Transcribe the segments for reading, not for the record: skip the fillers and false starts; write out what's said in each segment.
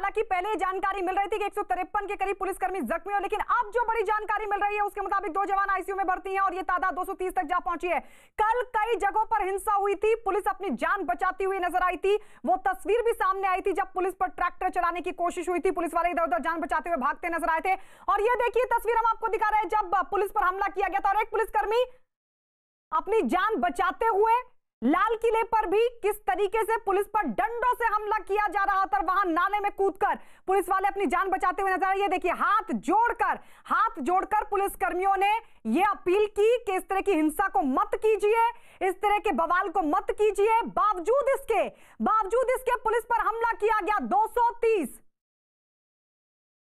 हालांकि पहले जानकारी मिल रही थी कि 153 के करीब पुलिसकर्मी जख्मी हो, लेकिन अब जो बड़ी जानकारी मिल रही है उसके मुताबिक 2 जवान आईसीयू में भर्ती हैं और ये तादाद 230 तक जा पहुंची है। कल कई जगहों पर हिंसा हुई थी, पुलिस अपनी जान बचाती हुई नजर आई थी। वो तस्वीर भी सामने आई थी जब पुलिस पर ट्रैक्टर चलाने की कोशिश हुई थी, पुलिस वाले इधर उधर जान बचाते हुए भागते नजर आए थे। और ये देखिए तस्वीर हम आपको दिखा रहे हैं जब पुलिस पर हमला किया गया था और एक पुलिसकर्मी अपनी जान बचाते हुए लाल किले पर भी किस तरीके से पुलिस पर डंडों से हमला किया जा रहा था, वहां नाले में कूदकर पुलिस वाले अपनी जान बचाते हुए नजर आए। ये देखिए हाथ जोड़कर पुलिसकर्मियों ने यह अपील की कि इस तरह की हिंसा को मत कीजिए, इस तरह के बवाल को मत कीजिए। बावजूद इसके पुलिस पर हमला किया गया।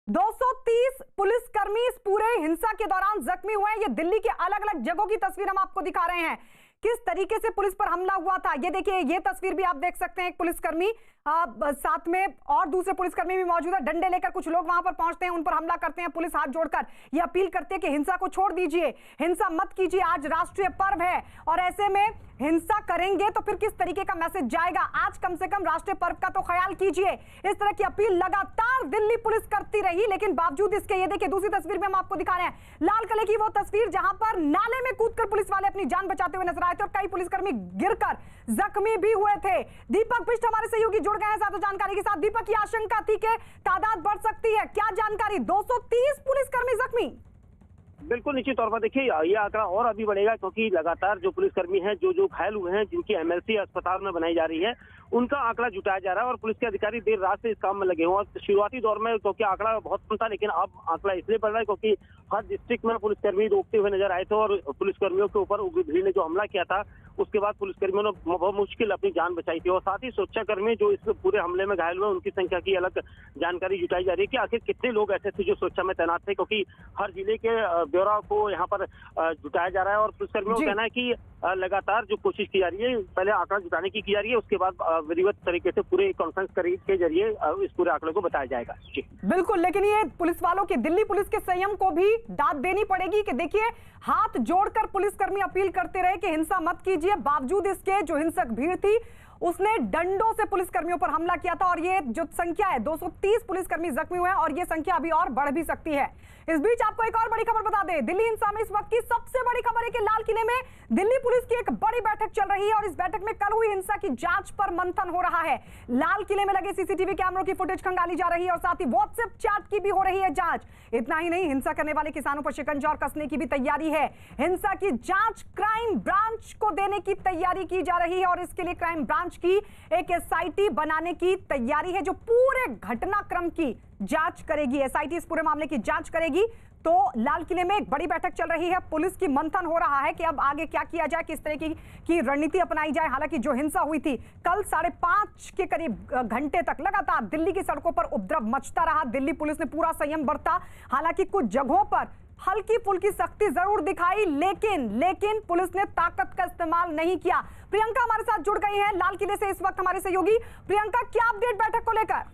230 पुलिसकर्मी इस पूरे हिंसा के दौरान जख्मी हुए हैं। ये दिल्ली के अलग अलग जगहों की तस्वीर हम आपको दिखा रहे हैं किस तरीके से पुलिस पर हमला हुआ था। ये देखिए ये तस्वीर भी आप देख सकते हैं, एक पुलिसकर्मी साथ में और दूसरे पुलिसकर्मी भी मौजूद है। डंडे लेकर कुछ लोग वहां पर पहुंचते हैं, उन पर हमला करते हैं। पुलिस हाथ जोड़कर ये अपील करती है कि हिंसा को छोड़ दीजिए, हिंसा मत कीजिए। आज राष्ट्रीय पर्व है और ऐसे में हिंसा करेंगे तो फिर किस तरीके का मैसेज जाएगा। आज कम से कम राष्ट्रीय पर्व का तो ख्याल कीजिए। इस तरह की अपील लगातार दिल्ली पुलिस करती रही, लेकिन बावजूद इसके ये देखिए दूसरी तस्वीर में हम आपको दिखा रहे हैं लाल किले की वो तस्वीर जहां पर नाले में कूदकर पुलिस वाले अपनी जान बचाते हुए नजर आए थे और कई पुलिसकर्मी गिरकर जख्मी भी हुए थे। दीपक बिष्ट हमारे सहयोगी जुड़ गए हैं साथ जानकारी के साथ। दीपक, की आशंका थी कि तादाद बढ़ सकती है, क्या जानकारी? 230 पुलिसकर्मी जख्मी। बिल्कुल निश्चित तौर पर देखिए ये आंकड़ा और अभी बढ़ेगा क्योंकि लगातार जो पुलिसकर्मी हैं जो घायल हुए हैं, जिनकी एमएलसी अस्पताल में बनाई जा रही है, उनका आंकड़ा जुटाया जा रहा है और पुलिस के अधिकारी देर रात से इस काम में लगे हुए हैं। शुरुआती दौर में क्योंकि आंकड़ा बहुत कम था, लेकिन अब आंकड़ा इसलिए बढ़ रहा है क्योंकि हर डिस्ट्रिक्ट में पुलिसकर्मी रोकते हुए नजर आए थे और पुलिसकर्मियों के ऊपर उग्र भीड़ ने जो हमला किया था उसके बाद पुलिसकर्मियों ने बहुत मुश्किल अपनी जान बचाई थी। और साथ ही सुरक्षाकर्मी जो इस पूरे हमले में घायल हुए उनकी संख्या की अलग जानकारी जुटाई जा रही है कि आखिर कितने लोग ऐसे थे जो सुरक्षा में तैनात थे, क्योंकि हर जिले के ब्यौरा को यहाँ पर जुटाया जा रहा है। और पुलिसकर्मियों का कहना है कि लगातार जो कोशिश की जा रही है, पहले आंकड़ा जुटाने की जा रही है, उसके बाद विधिवत तरीके से पूरे कॉन्फ्रेंस के जरिए इस पूरे आंकड़े को बताया जाएगा। जी बिल्कुल, लेकिन ये पुलिस वालों की, दिल्ली पुलिस के संयम को भी दाद देनी पड़ेगी कि देखिए हाथ जोड़कर पुलिसकर्मी अपील करते रहे कि हिंसा मत कीजिए। बावजूद इसके जो हिंसक भीड़ थी उसने डंडों से पुलिसकर्मियों पर हमला किया था और ये जो संख्या है 230 पुलिसकर्मी जख्मी हुए हैं और ये संख्या अभी और बढ़ भी सकती है। इस बीच आपको एक और बड़ी खबर बता दें, दिल्ली हिंसा में इस वक्त की सबसे बड़ी खबर है कि लाल किले में दिल्ली पुलिस की एक बड़ी बैठक चल रही है और इस बैठक में कल हुई हिंसा की जांच पर मंथन हो रहा है। लाल किले में लगे सीसीटीवी कैमरों की फुटेज खंगाली जा रही है और साथ ही व्हाट्सएप चैट की भी हो रही है जांच। इतना ही नहीं, हिंसा करने वाले किसानों पर शिकंजा और कसने की भी तैयारी है। हिंसा की जांच क्राइम ब्रांच को देने की तैयारी की जा रही है और इसके लिए क्राइम ब्रांच की एक एसआईटी बनाने की तैयारी है जो पूरे घटनाक्रम की जांच करेगी। एसआईटी इस पूरे मामले की जांच करेगी। तो लाल किले में एक बड़ी बैठक चल रही है, पुलिस की मंथन हो रहा है कि अब आगे क्या किया जाए, किस तरह की रणनीति अपनाई जाए। हालांकि जो हिंसा हुई थी कल 5:30 के करीब घंटे तक लगातार दिल्ली की सड़कों पर उपद्रव मचता रहा। दिल्ली पुलिस ने पूरा संयम बरता। हालांकि कुछ जगहों पर हल्की फुल्की सख्ती जरूर दिखाई, लेकिन पुलिस ने ताकत का इस्तेमाल नहीं किया। प्रियंका हमारे साथ जुड़ गई हैं लाल किले से इस वक्त हमारे सहयोगी। प्रियंका, क्या अपडेट बैठक को लेकर?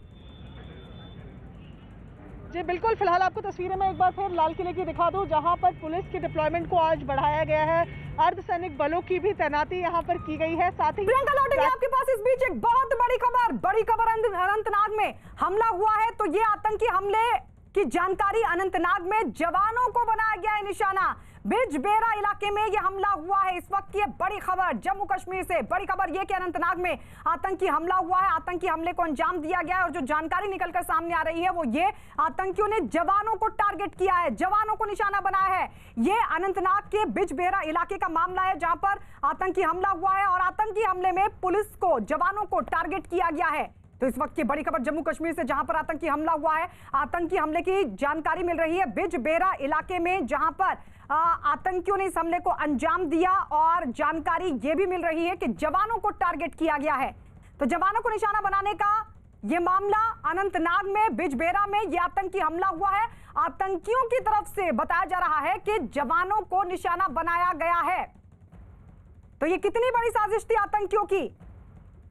जी बिल्कुल, फिलहाल आपको तस्वीरें में एक बार फिर लाल किले की दिखा दूं, जहां पर पुलिस के डिप्लॉयमेंट को आज बढ़ाया गया है। अर्धसैनिक बलों की भी तैनाती यहां पर की गई है। साथ ही प्रियंका लौटेंगे आपके पास। इस बीच एक बहुत बड़ी खबर अनंतनाग में हमला हुआ है। तो ये आतंकी हमले की जानकारी, अनंतनाग में जवानों को बनाया गया है निशाना। बिजबेहरा इलाके में यह हमला हुआ है। इस वक्त की बड़ी खबर जम्मू कश्मीर से, बड़ी खबर यह कि अनंतनाग में आतंकी हमला हुआ है। आतंकी हमले को अंजाम दिया गया है और जो जानकारी निकलकर सामने आ रही है वो ये, आतंकियों ने जवानों को टारगेट किया है, जवानों को निशाना बनाया है। ये अनंतनाग के बिजबेहरा इलाके का मामला है जहां पर आतंकी हमला हुआ है और आतंकी हमले में पुलिस को, जवानों को टारगेट किया गया है। तो इस वक्त की बड़ी खबर जम्मू कश्मीर से, जहां पर आतंकी हमला हुआ है। आतंकी हमले की जानकारी मिल रही है बिजबेहरा इलाके में, जहां पर आतंकियों ने इस हमले को अंजाम दिया और जानकारी यह भी मिल रही है कि जवानों को टारगेट किया गया है। तो जवानों को निशाना बनाने का यह मामला अनंतनाग में, बिजबेहरा में यह आतंकी हमला हुआ है। आतंकियों की तरफ से बताया जा रहा है कि जवानों को निशाना बनाया गया है। तो यह कितनी बड़ी साजिश थी आतंकियों की,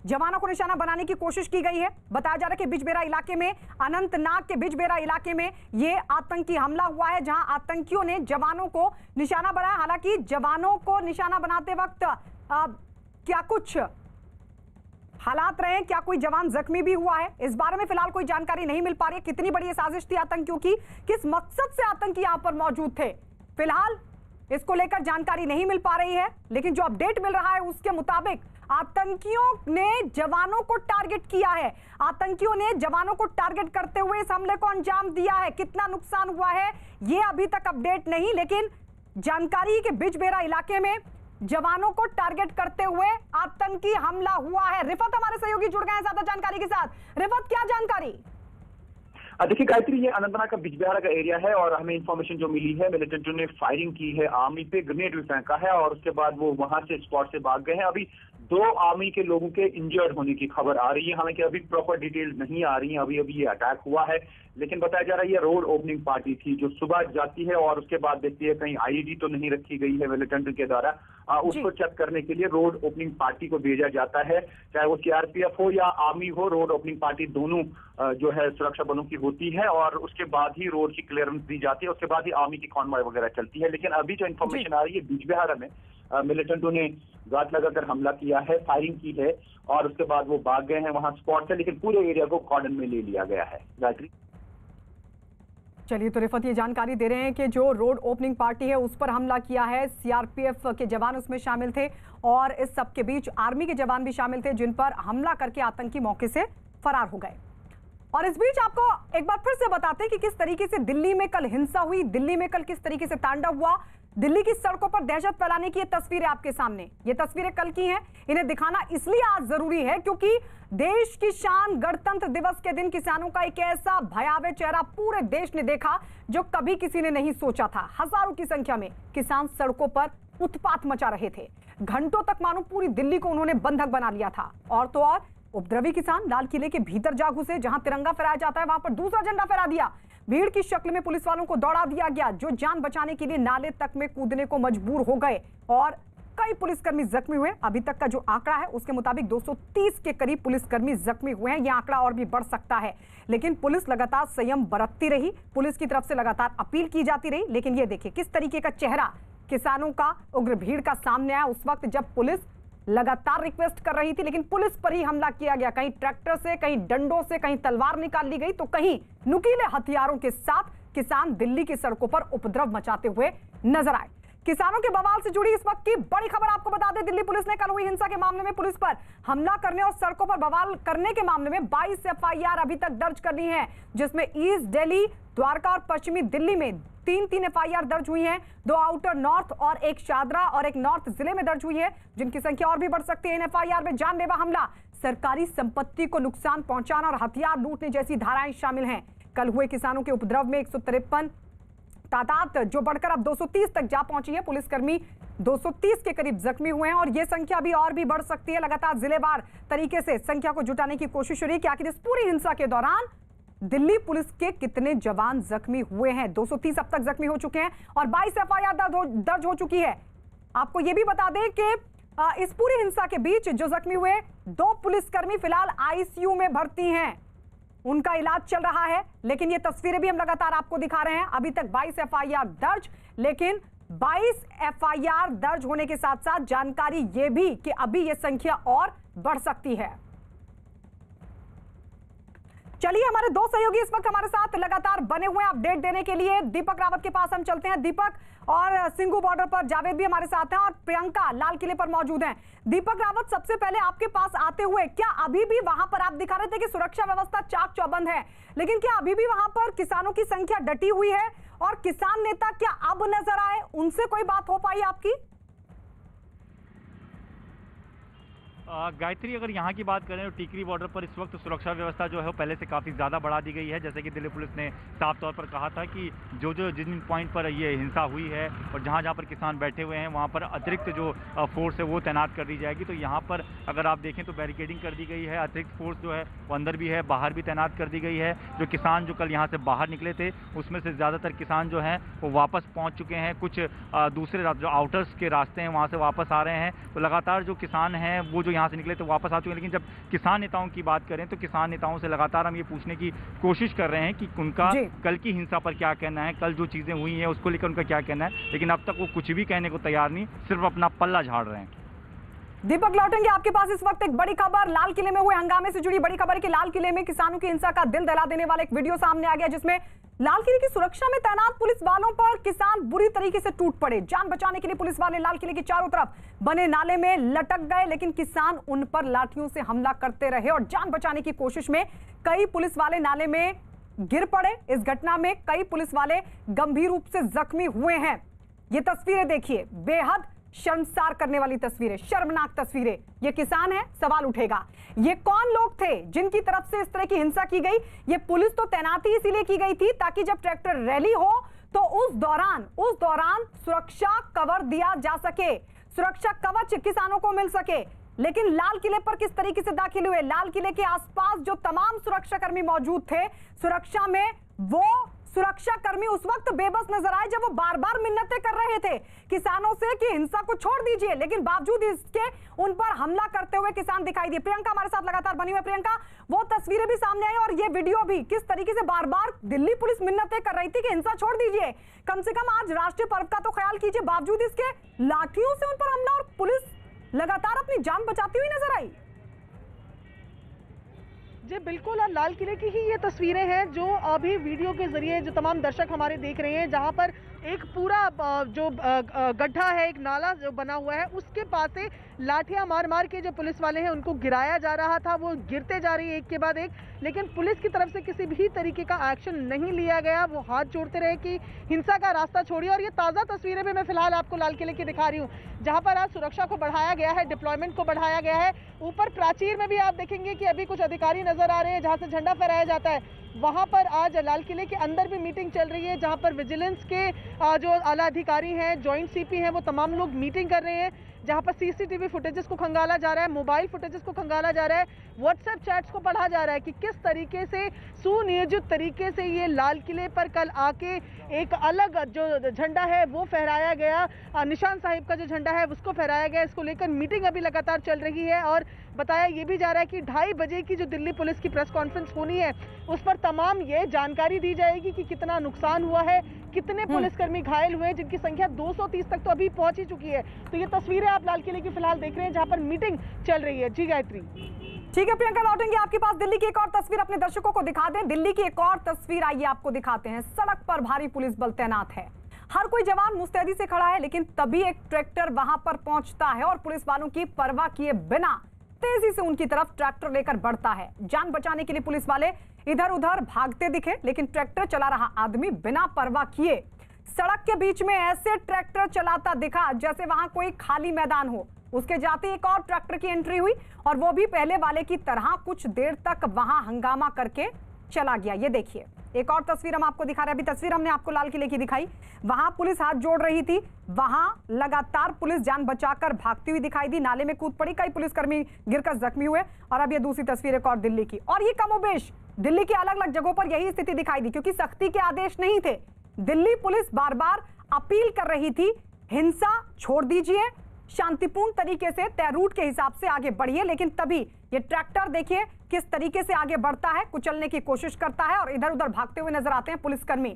जवानों को निशाना बनाने की कोशिश की गई है। बताया जा रहा है कि बिजबेहरा इलाके में, अनंतनाग के बिजबेहरा इलाके में यह आतंकी हमला हुआ है जहां आतंकियों ने जवानों को निशाना बनाया। हालांकि जवानों को निशाना बनाते वक्त क्या कुछ हालात रहे, क्या कोई जवान जख्मी भी हुआ है, इस बारे में फिलहाल कोई जानकारी नहीं मिल पा रही है। कितनी बड़ी साजिश थी आतंकियों की, किस मकसद से आतंकी यहां पर मौजूद थे, फिलहाल इसको लेकर जानकारी नहीं मिल पा रही है। लेकिन जो अपडेट मिल रहा है उसके मुताबिक आतंकियों ने जवानों को टारगेट किया है, आतंकियों ने जवानों को टारगेट करते हुए इस हमले को अंजाम दिया है। कितना नुकसान हुआ है ये अभी तक अपडेट नहीं, लेकिन जानकारी के बिजबेहरा इलाके में जवानों को टारगेट करते हुए आतंकी हमला हुआ है। रिफत हमारे सहयोगी जुड़ गए हैं ज्यादा जानकारी के साथ। रिफत, क्या जानकारी? देखिए गायत्री, ये अनंतनाग का बिजबिहारा का एरिया है और हमें इंफॉर्मेशन जो मिली है, मिलिटेंटों ने फायरिंग की है, आर्मी पे ग्रेनेड भी फेंका है और उसके बाद वो वहां से स्पॉट से भाग गए हैं। अभी 2 आर्मी के लोगों के इंजर्ड होने की खबर आ रही है, हालांकि अभी प्रॉपर डिटेल नहीं आ रही है। अभी ये अटैक हुआ है, लेकिन बताया जा रहा है ये रोड ओपनिंग पार्टी थी जो सुबह जाती है और उसके बाद देखती है कहीं आईईडी तो नहीं रखी गई है मिलिटेंट के द्वारा। उसको चेक करने के लिए रोड ओपनिंग पार्टी को भेजा जाता है, चाहे वो सीआरपीएफ हो या आर्मी हो। रोड ओपनिंग पार्टी दोनों जो है सुरक्षा बलों की होती है और उसके बाद ही रोड की क्लियरेंस दी जाती है, उसके बाद ही आर्मी की कॉन्वॉय वगैरह चलती है। लेकिन अभी जो इन्फॉर्मेशन आ रही है, बिजबिहारा में मिलिटेंटों ने घात लगाकर हमला किया है, फायरिंग की है और उसके बाद वो भाग गए हैं वहां स्पॉट से, लेकिन पूरे एरिया को कॉर्डन में ले लिया गया है। गायत्री, चलिए, तो रिफत ये जानकारी दे रहे हैं कि जो रोड ओपनिंग पार्टी है उस पर हमला किया है, सीआरपीएफ के जवान उसमें शामिल थे और इस सब के बीच आर्मी के जवान भी शामिल थे, जिन पर हमला करके आतंकी मौके से फरार हो गए। और इस बीच आपको एक बार फिर से बताते हैं कि किस तरीके से दिल्ली में कल हिंसा हुई, दिल्ली में कल किस तरीके से तांडव हुआ। दिल्ली की सड़कों पर दहशत फैलाने की ये तस्वीरें आपके सामने, ये तस्वीरें कल की हैं। इन्हें दिखाना इसलिए आज जरूरी है क्योंकि देश की शान गणतंत्र दिवस के दिन किसानों का एक ऐसा भयावह चेहरा पूरे देश ने देखा जो कभी किसी ने नहीं सोचा था। हजारों की संख्या में किसान सड़कों पर उत्पात मचा रहे थे, घंटों तक मानो पूरी दिल्ली को उन्होंने बंधक बना लिया था। और तो और उपद्रवी किसान लाल किले के भीतर जा घुसे, जहां तिरंगा फहराया जाता है वहां पर दूसरा झंडा फहरा दिया। भीड़ की शक्ल में पुलिस वालों को दौड़ा दिया गया, जो जान बचाने के लिए नाले तक में कूदने को मजबूर हो गए और कई पुलिसकर्मी जख्मी हुए। अभी तक का जो आंकड़ा है उसके मुताबिक 230 के करीब पुलिसकर्मी जख्मी हुए हैं। यह आंकड़ा और भी बढ़ सकता है, लेकिन पुलिस लगातार संयम बरतती रही, पुलिस की तरफ से लगातार अपील की जाती रही। लेकिन ये देखिए किस तरीके का चेहरा किसानों का उग्र भीड़ का सामने आया उस वक्त जब पुलिस लगातार रिक्वेस्ट कर रही थी, लेकिन पुलिस पर ही हमला किया गया। कहीं ट्रैक्टर से, कहीं डंडों से, कहीं तलवार निकाल ली गई तो कहीं नुकीले हथियारों के साथ किसान दिल्ली की सड़कों पर उपद्रव मचाते हुए नजर आए। किसानों के बवाल से जुड़ी इस वक्त की बड़ी खबर आपको बता दें, दिल्ली पुलिस ने कल हुई हिंसा के मामले में पुलिस पर हमला करने और सड़कों पर बवाल करने के मामले में 22 एफआईआर अभी तक दर्ज कर ली है, जिसमें ईस्ट दिल्ली, द्वारका और पश्चिमी दिल्ली में 3 एफआईआर दर्ज हुई हैं। 2 आउटर नॉर्थ और एक शादरा और एक नॉर्थ जिले में दर्ज हुई है, जिनकी संख्या और भी बढ़ सकती है। इन एफआईआर में जानलेवा हमला, सरकारी संपत्ति को नुकसान पहुंचाना और हथियार लूटने जैसी धाराएं शामिल हैं। कल हुए किसानों के उपद्रव में 153 तादाद जो बढ़कर अब 230 तक जा पहुंची है। पुलिसकर्मी 230 के करीब जख्मी हुए हैं और यह संख्या अभी और भी बढ़ सकती है। लगातार जिलेवार तरीके से संख्या को जुटाने की कोशिश हो रही है कि आखिर इस पूरी हिंसा के दौरान दिल्ली पुलिस के कितने जवान जख्मी हुए हैं। 230 अब तक जख्मी हो चुके हैं और 22 एफआईआर दर्ज हो चुकी है। आपको यह भी बता दें कि इस पूरी हिंसा के बीच जो जख्मी हुए 2 पुलिसकर्मी फिलहाल आईसीयू में भर्ती हैं, उनका इलाज चल रहा है। लेकिन ये तस्वीरें भी हम लगातार आपको दिखा रहे हैं। अभी तक 22 एफआईआर दर्ज, लेकिन 22 एफआईआर दर्ज होने के साथ साथ जानकारी ये भी कि अभी ये संख्या और बढ़ सकती है। चलिए, हमारे 2 सहयोगी इस वक्त हमारे साथ लगातार बने हुए हैं अपडेट देने के लिए। दीपक रावत के पास हम चलते हैं। दीपक, और सिंघू बॉर्डर पर जावेद भी हमारे साथ हैं और प्रियंका लाल किले पर मौजूद हैं। दीपक रावत, सबसे पहले आपके पास आते हुए, क्या अभी भी वहां पर आप दिखा रहे थे कि सुरक्षा व्यवस्था चाक चौबंद है, लेकिन क्या अभी भी वहां पर किसानों की संख्या डटी हुई है और किसान नेता क्या अब नजर आए, उनसे कोई बात हो पाई आपकी? गायत्री, अगर यहाँ की बात करें तो टिकरी बॉर्डर पर इस वक्त सुरक्षा व्यवस्था जो है वो पहले से काफ़ी ज़्यादा बढ़ा दी गई है। जैसे कि दिल्ली पुलिस ने साफ तौर पर कहा था कि जिन पॉइंट पर ये हिंसा हुई है और जहाँ पर किसान बैठे हुए हैं वहाँ पर अतिरिक्त जो फोर्स है वो तैनात कर दी जाएगी। तो यहाँ पर अगर आप देखें तो बैरिकेडिंग कर दी गई है, अतिरिक्त फोर्स जो है वो अंदर भी है, बाहर भी तैनात कर दी गई है। जो किसान जो कल यहाँ से बाहर निकले थे उसमें से ज़्यादातर किसान जो हैं वो वापस पहुँच चुके हैं, कुछ दूसरे जो आउटर्स के रास्ते हैं वहाँ से वापस आ रहे हैं। तो लगातार जो किसान हैं वो जो यहाँ से निकले तो वापस आ चुके हैं। लेकिन जब किसान नेताओं की बात करें तो किसान नेताओं से लगातार हम ये पूछने की कोशिश कर रहे हैं कि उनका कल की हिंसा पर क्या कहना है, कल जो चीज़ें हुई हैं उसको लेकर उनका क्या कहना है, लेकिन अब तक वो कुछ भी कहने को तैयार नहीं, सिर्फ अपना पल्ला झाड़ रहे हैं। दीपक लौटेंगे आपके पास। इस वक्त एक बड़ी खबर लाल किले में हुए हंगामे से जुड़ी बड़ी खबर है कि लाल किले में किसानों की हिंसा का दिल दहला देने वाला एक वीडियो सामने आ गया, जिसमें लाल किले की सुरक्षा में तैनात पुलिस वालों पर किसान बुरी तरीके से टूट पड़े। जान बचाने के लिए पुलिस वाले लाल किले के चारों तरफ बने नाले में लटक गए, लेकिन किसान उन पर लाठियों से हमला करते रहे और जान बचाने की कोशिश में कई पुलिस वाले नाले में गिर पड़े। इस घटना में कई पुलिस वाले गंभीर रूप से जख्मी हुए हैं। ये तस्वीरें देखिए, बेहद शर्मसार करने वाली तस्वीरें, शर्मनाक तस्वीरें। ये किसान है, सवाल उठेगा ये कौन लोग थे जिनकी तरफ से इस तरह की हिंसा की गई। ये पुलिस तो तैनाती इसीलिए की गई थी ताकि जब ट्रैक्टर रैली हो तो उस दौरान सुरक्षा कवर दिया जा सके, सुरक्षा कवच किसानों को मिल सके। लेकिन लाल किले पर किस तरीके से दाखिल हुए, लाल किले के आसपास जो तमाम सुरक्षा कर्मी मौजूद थे सुरक्षा में, वो सुरक्षा कर्मी उस वक्त बेबस नजर आए जब वो बार बार मिन्नतें कर रहे थे किसानों से कि हिंसा को छोड़ दीजिए, लेकिन बावजूद इसके उन पर हमला करते हुए किसान दिखाई दिए। प्रियंका हमारे साथ लगातार बनी हुई। प्रियंका, वो तस्वीरें भी सामने आई और ये वीडियो भी, किस तरीके से बार बार दिल्ली पुलिस मिन्नतें कर रही थी कि हिंसा छोड़ दीजिए, कम से कम आज राष्ट्रीय पर्व का तो ख्याल कीजिए, बावजूद इसके लाठियों से उन पर हमला और पुलिस लगातार अपनी जान बचाती हुई नजर आई। जी बिल्कुल, और लाल किले की ही ये तस्वीरें हैं जो अभी वीडियो के जरिए जो तमाम दर्शक हमारे देख रहे हैं, जहां पर एक पूरा जो गड्ढा है, एक नाला जो बना हुआ है, उसके पास से लाठियां मार मार के जो पुलिस वाले हैं उनको गिराया जा रहा था। वो गिरते जा रही है एक के बाद एक, लेकिन पुलिस की तरफ से किसी भी तरीके का एक्शन नहीं लिया गया। वो हाथ जोड़ते रहे कि हिंसा का रास्ता छोड़िए। और ये ताज़ा तस्वीरें भी मैं फिलहाल आपको लाल किले की दिखा रही हूँ, जहाँ पर आज सुरक्षा को बढ़ाया गया है, डिप्लॉयमेंट को बढ़ाया गया है। ऊपर प्राचीर में भी आप देखेंगे कि अभी कुछ अधिकारी नजर आ रहे हैं जहाँ से झंडा फहराया जाता है। वहां पर आज लाल किले के अंदर भी मीटिंग चल रही है, जहां पर विजिलेंस के जो आला अधिकारी हैं, जॉइंट सीपी हैं, वो तमाम लोग मीटिंग कर रहे हैं, जहां पर सीसीटीवी फुटेजेस को खंगाला जा रहा है, मोबाइल फुटेजेस को खंगाला जा रहा है, व्हाट्सएप चैट्स को पढ़ा जा रहा है कि किस तरीके से सुनियोजित तरीके से ये लाल किले पर कल आके एक अलग जो झंडा है वो फहराया गया, निशान साहिब का जो झंडा है उसको फहराया गया। इसको लेकर मीटिंग अभी लगातार चल रही है और बताया ये भी जा रहा है कि 2:30 बजे की जो दिल्ली पुलिस की प्रेस कॉन्फ्रेंस होनी है उस पर तमाम ये जानकारी दी जाएगी कि कितना नुकसान हुआ है, कितने पुलिसकर्मी घायल हुए, जिनकी संख्या 230 तक तो अभी पहुंच ही चुकी है। तो ये तस्वीरें आप लाल किले की फिलहाल देख रहे हैं जहां पर मीटिंग चल रही है। जी गायत्री। ठीक है प्रियंका, लौटेंगे आपके पास। दिल्ली की एक और तस्वीर अपने दर्शकों को दिखा दें। दिल्ली की एक और तस्वीर आइए आपको दिखाते हैं। सड़क पर भारी पुलिस बल तैनात है, हर कोई जवान मुस्तैदी से खड़ा है, लेकिन तभी एक ट्रैक्टर वहां पर पहुंचता है और पुलिस वालों की परवाह किए बिना तेजी से उनकी तरफ ट्रैक्टर लेकर बढ़ता है। जान बचाने के लिए पुलिस वाले इधर उधर भागते दिखे, लेकिन ट्रैक्टर चला रहा आदमी बिना परवाह किए सड़क के बीच में ऐसे ट्रैक्टर चलाता दिखा जैसे वहां कोई खाली मैदान हो। उसके जाते एक और ट्रैक्टर की एंट्री हुई और वो भी पहले वाले की तरह कुछ देर तक वहां हंगामा करके चला गया। ये देखिए, एक और तस्वीर हम आपको दिखा रहे हैं। अभी तस्वीर हमने आपको लाल किले की दिखाई, वहां पुलिस हाथ जोड़ रही थी, वहां लगातार पुलिस जान बचाकर भागती हुई दिखाई दी, नाले में कूद पड़ी, कई पुलिसकर्मी गिरकर जख्मी हुए। और अब ये दूसरी तस्वीर एक और दिल्ली की, और ये कमोबेश दिल्ली की अलग अलग जगहों पर यही स्थिति दिखाई दी, क्योंकि सख्ती के आदेश नहीं थे। दिल्ली पुलिस बार बार अपील कर रही थी, हिंसा छोड़ दीजिए, शांतिपूर्ण तरीके से तय रूट के हिसाब से आगे बढ़िए, लेकिन तभी ये ट्रैक्टर देखिए किस तरीके से आगे बढ़ता है, कुचलने की कोशिश करता है और इधर उधर भागते हुए नजर आते हैं पुलिसकर्मी।